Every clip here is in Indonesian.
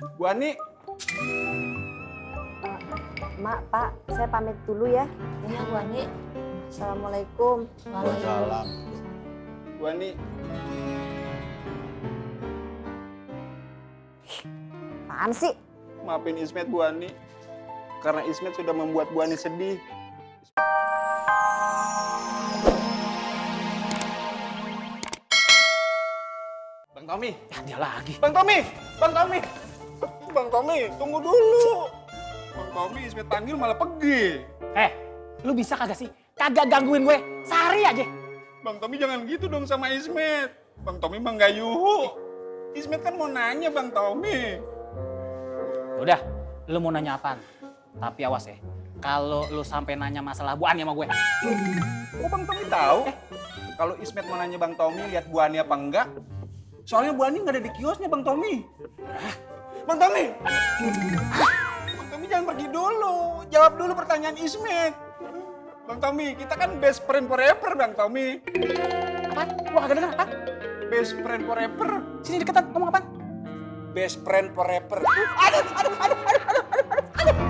Bu Ani. Mak, Pak, saya pamit dulu ya. Iya, Bu Ani. Assalamualaikum. Waalaikumsalam. Bu Ani. Apaan sih? Maafin Ismet, Bu Ani. Karena Ismet sudah membuat Bu Ani sedih. Bang Tommy. Ya, dia lagi. Bang Tommy. Bang Tommy. Bang Tommy, tunggu dulu. Bang Tommy, Ismet panggil malah pergi. Lu bisa kagak sih? Kagak gangguin gue sehari aja. Bang Tommy jangan gitu dong sama Ismet. Bang Tommy mah nggak yuhu. Ismet kan mau nanya Bang Tommy. Udah, lu mau nanya apaan? Tapi awas ya, kalau lu sampai nanya masalah Bu Ani sama gue. Kok Bang Tommy tahu? Kalau Ismet mau nanya Bang Tommy lihat Bu Ani apa enggak? Soalnya Bu Ani nggak ada di kiosnya Bang Tommy. Bang Tommy! Bang Tommy jangan pergi dulu. Jawab dulu pertanyaan Ismet. Bang Tommy, kita kan best friend forever Bang Tommy. Apaan? Gua kagak denger, apa? Best friend forever. Sini deketan, ngomong apaan? Best friend forever.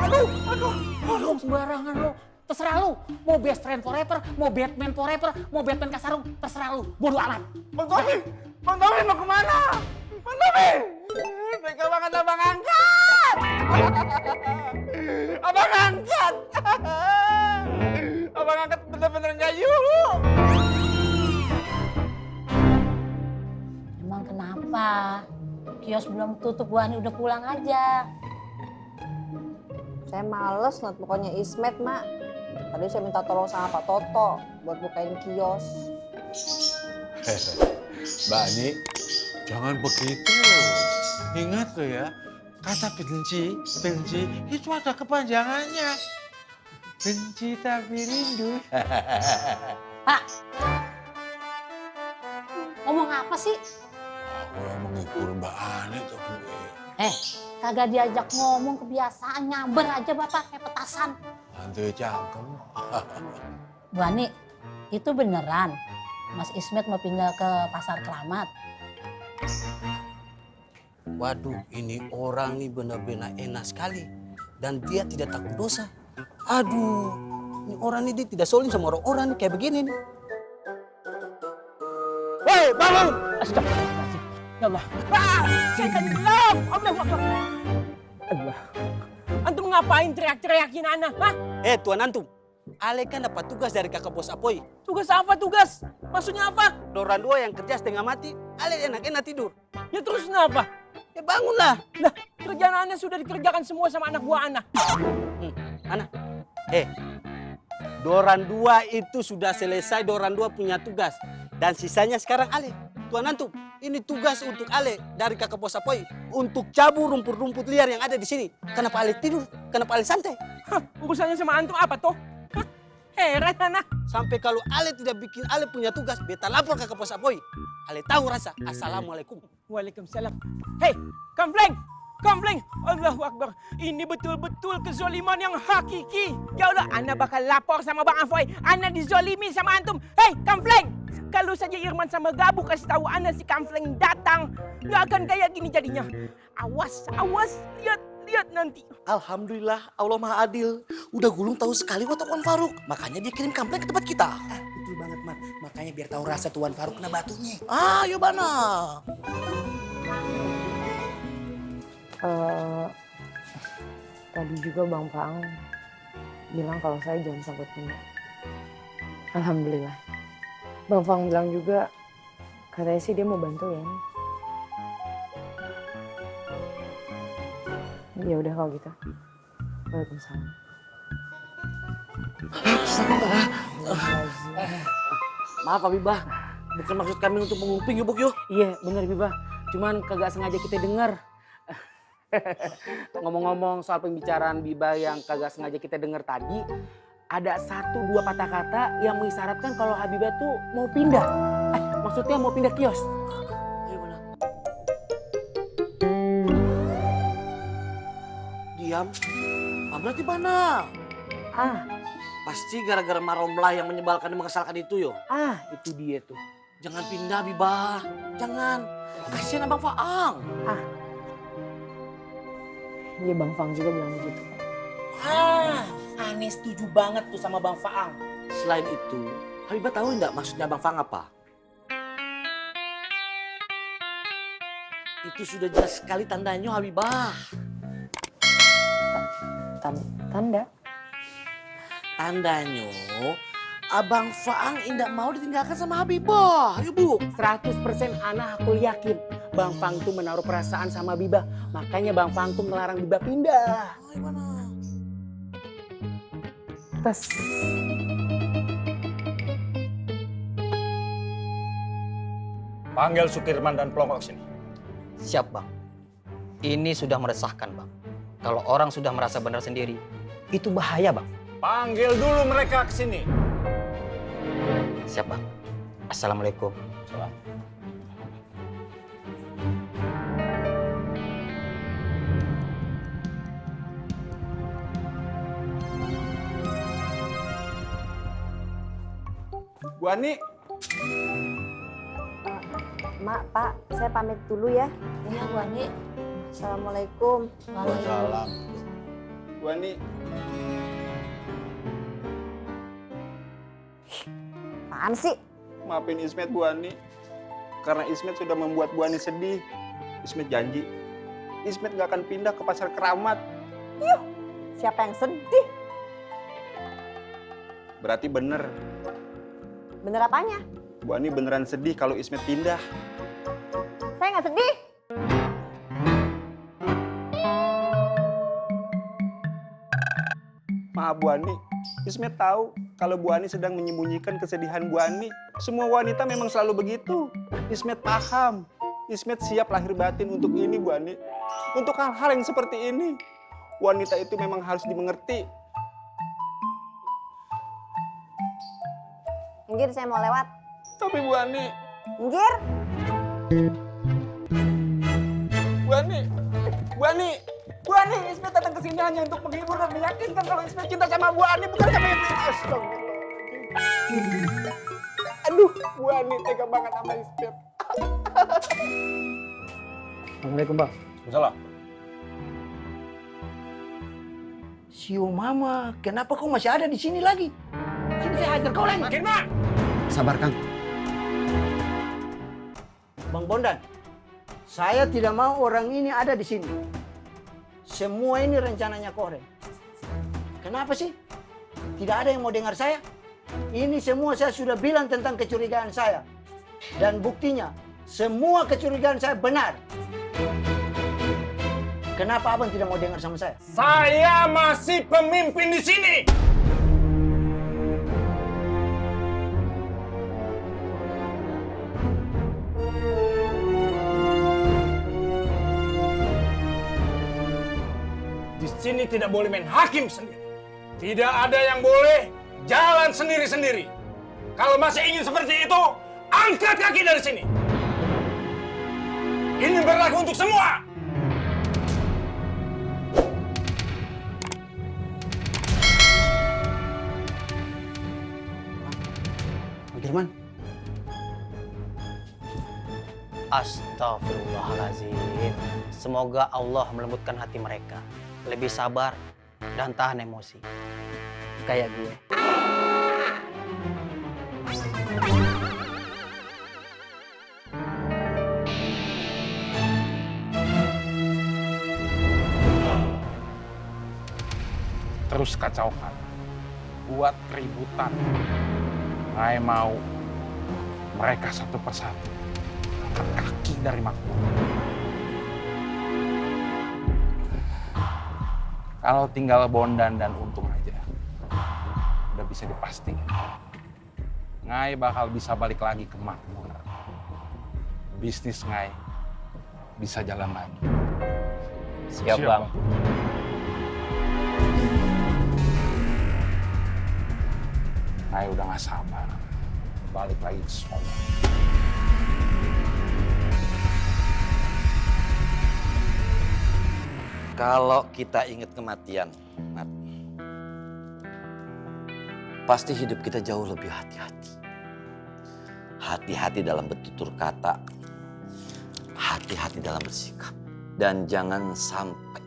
Aduh, sembarangan lu. Terserah lu, mau best friend forever, mau Batman forever, mau Batman Kasarung, terserah lu. Bodo amat. Bang Tommy! Bang Tommy mau kemana? Bang Tommy! Tega banget abang angkat! Abang angkat! Abang angkat bener-bener nggak yuhu! Emang kenapa? Kios belum tutup, Bu Ani udah pulang aja. Saya males ngeliat pokoknya Ismet, Mak. Tadi saya minta tolong sama Pak Toto buat bukain kios. Mbak Ani, jangan begitu. Ingat loh ya, kata benci itu ada kepanjangannya. Benci tapi rindu. Pak, ngomong apa sih? Aku yang menghibur Mbak Ani tuh gue. Kagak diajak ngomong, kebiasaan nyamber aja Bapak kayak petasan. Hantu cangkem. Bu Ani, itu beneran Mas Ismet mau pindah ke Pasar Keramat? Waduh, ini orang nih benar-benar enak sekali. Dan dia tidak takut dosa. Aduh, ini orang nih dia tidak solim sama orang-orang nih kayak begini nih. Woi, bangun! Astagfirullahaladzim. Ya Allah. Setan gelap! Allah Akbar! Allah. Antum ngapain teriak-teriakin anak, hah? Tuan Antum, Ale kan dapat tugas dari kakak bos Apoy. Tugas apa tugas? Maksudnya apa? Orang dua yang kerja setengah mati, Ale enak-enak tidur. Ya terus kenapa? Ya bangunlah. Lah, kerjaan anak sudah dikerjakan semua sama anak buah anak. Anak, Doran dua itu sudah selesai, Doran dua punya tugas. Dan sisanya sekarang Ale. Tuan Antum, ini tugas untuk Ale dari kakak bos Apoy. Untuk cabut rumput-rumput liar yang ada di sini. Kenapa Ale tidur? Kenapa Ale santai? Hah, urusannya sama antum apa toh? Hah? Heran anak. Sampai kalau Ale tidak bikin Ale punya tugas, beta lapor kakak bos Apoy. Ale tahu rasa. Assalamualaikum. Waalaikumsalam. Hei, Kampleng! Kampleng! Allahu Akbar. Ini betul-betul kezoliman yang hakiki. Ya Allah, Ana bakal lapor sama Bang Afoy. Ana dizolimi sama antum. Hei, Kampleng! Kalau saja Irman sama Gabu kasih tahu Ana si Kampleng datang, nggak akan kayak gini jadinya. Awas, awas, lihat nanti. Alhamdulillah, Allah Maha Adil. Udah gulung tahu sekali watak Tuan Faruk. Makanya dia kirim kampleng ke tempat kita. Betul banget, Man. Makanya biar tahu rasa Tuan Faruk kena batunya. Ayo Bana. Tadi juga Bang Faang bilang kalau saya jangan sampai punya. Alhamdulillah. Bang Faang bilang juga katanya sih dia mau bantu ya. Ya udah kalau gitu. Waalaikumsalam. Maaf Habibah, bukan maksud kami untuk menguping yuk yuk. Iya, bener Bibah. Cuman kagak sengaja kita denger. Ngomong-ngomong soal pembicaraan Bibah yang kagak sengaja kita denger tadi, ada 1-2 patah kata yang mengisyaratkan kalau Habibah tuh mau pindah. Maksudnya mau pindah kios. Ayo Bana. Diam. Berarti Bana. Pasti gara-gara maromlah yang menyebalkan dan mengesalkan itu yo. Itu dia tuh. Jangan pindah Habibah. Jangan. Kasihan Abang Faang. Iya Bang Fang juga bilang begitu. Aneh setuju banget tuh sama Bang Faang. Selain itu, Habibah tahu nggak maksudnya Bang Faang apa? Itu sudah jelas sekali tandanya Habibah. Tanda? Tandanya Abang Faang indak mau ditinggalkan sama Habibah. Yuk Bu. 100% Ana aku yakin Bang Fang tuh menaruh perasaan sama Habibah. Makanya Bang Fang tuh ngelarang Habibah pindah. Tes. Panggil Sukirman dan Pelongkok sini. Siap, Bang. Ini sudah meresahkan, Bang. Kalau orang sudah merasa benar sendiri, itu bahaya, Bang. Panggil dulu mereka ke sini. Siap, Bang. Assalamualaikum. Salam. Bu Ani, Mak, Pak, saya pamit dulu ya. Iya Bu Ani. Assalamualaikum. Waalaikumsalam. Bu Ani. Apaan sih? Maafin Ismet Bu Ani. Karena Ismet sudah membuat Bu Ani sedih. Ismet janji, Ismet gak akan pindah ke Pasar Keramat. Siapa yang sedih? Berarti bener. Bener apanya? Bu Ani beneran sedih kalau Ismet pindah. Saya nggak sedih. Maaf Bu Ani, Ismet tahu kalau Bu Ani sedang menyembunyikan kesedihan Bu Ani. Semua wanita memang selalu begitu. Ismet paham. Ismet siap lahir batin untuk ini Bu Ani. Untuk hal-hal yang seperti ini. Wanita itu memang harus dimengerti. Minggir, saya mau lewat. Tapi Bu Ani, Minggir. Bu Ani, Bu Ani, Bu Ani, Ismet datang ke sini hanya untuk menghibur dan meyakinkan kalau Ismet cinta sama Bu Ani, bukan sama Ismet. Astagfirullahaladzim. Aduh, Bu Ani tega banget sama Ismet. Assalamualaikum, Bang. Salam. Sio Mama, kenapa kau masih ada di sini lagi? Sini saya hajar kau lagi. Makin mak. Sabar, Kang. Bang Bondan, saya tidak mau orang ini ada di sini. Semua ini rencananya Koreng. Kenapa sih? Tidak ada yang mau dengar saya? Ini semua saya sudah bilang tentang kecurigaan saya. Dan buktinya, semua kecurigaan saya benar. Kenapa abang tidak mau dengar sama saya? Saya masih pemimpin di sini. Di sini tidak boleh main hakim sendiri. Tidak ada yang boleh jalan sendiri-sendiri. Kalau masih ingin seperti itu, angkat kaki dari sini. Ini berlaku untuk semua. Firman, Astagfirullahaladzim. Semoga Allah melembutkan hati mereka. Lebih sabar dan tahan emosi. Kayak gue. Terus kacaukan. Buat keributan. Saya mau mereka satu persatu angkat kaki dari makmur. Kalau tinggal Bondan dan Untung aja, udah bisa dipastikan. Ngai bakal bisa balik lagi ke makmur. Bisnis Ngai bisa jalan lagi. Siap, Bang. Ngai udah gak sabar. Balik lagi ke sekolah. Kalau kita ingat kematian, Nat, pasti hidup kita jauh lebih hati-hati. Hati-hati dalam bertutur kata, hati-hati dalam bersikap. Dan jangan sampai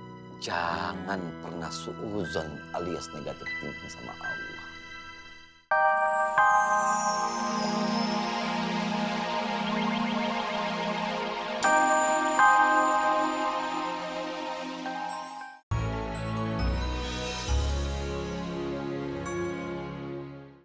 Jangan pernah suuzon alias negatif thinking sama Allah.